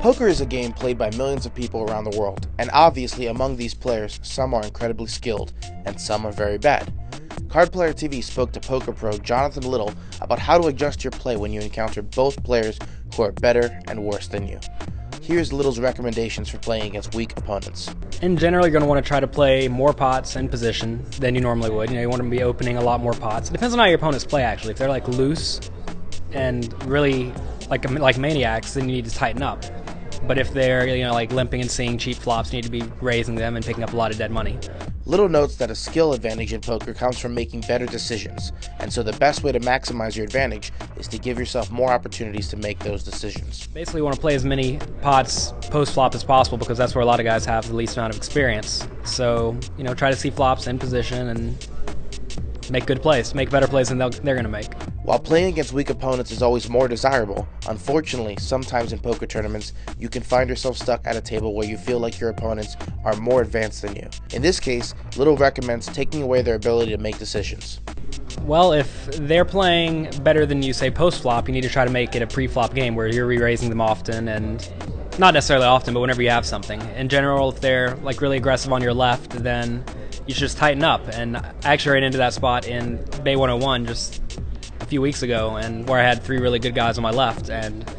Poker is a game played by millions of people around the world, and obviously among these players, some are incredibly skilled, and some are very bad. Card Player TV spoke to poker pro Jonathan Little about how to adjust your play when you encounter both players who are better and worse than you. Here's Little's recommendations for playing against weak opponents. In general, you're going to want to try to play more pots in position than you normally would. You want to be opening a lot more pots. It depends on how your opponents play, actually. If they're like loose and really like maniacs, then you need to tighten up. But if they're like limping and seeing cheap flops, you need to be raising them and picking up a lot of dead money. Little notes that a skill advantage in poker comes from making better decisions, and so the best way to maximize your advantage is to give yourself more opportunities to make those decisions. Basically, you want to play as many pots post-flop as possible because that's where a lot of guys have the least amount of experience. So, try to see flops in position and make good plays, make better plays than they're going to make. While playing against weak opponents is always more desirable, unfortunately, sometimes in poker tournaments, you can find yourself stuck at a table where you feel like your opponents are more advanced than you. In this case, Little recommends taking away their ability to make decisions. Well, if they're playing better than you, say post-flop, you need to try to make it a pre-flop game where you're re-raising them often, and not necessarily often, but whenever you have something. In general, if they're really aggressive on your left, then you should just tighten up. And I actually ran into that spot in Bay 101 just a few weeks ago, and where I had 3 really good guys on my left, and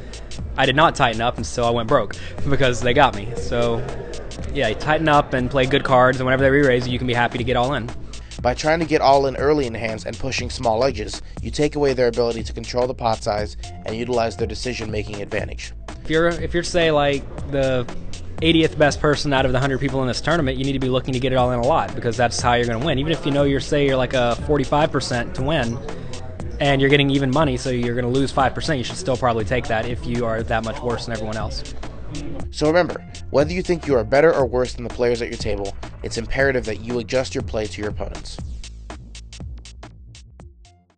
I did not tighten up, and so I went broke because they got me. So yeah, you tighten up and play good cards, and whenever they re-raise you can be happy to get all in. By trying to get all in early in hands and pushing small edges, you take away their ability to control the pot size and utilize their decision-making advantage. If you're say like the 80th best person out of the 100 people in this tournament, you need to be looking to get it all in a lot, because that's how you're going to win. Even if you're like a 45% to win, and you're getting even money, so you're going to lose 5%, you should still probably take that if you are that much worse than everyone else. So remember, whether you think you are better or worse than the players at your table, it's imperative that you adjust your play to your opponents.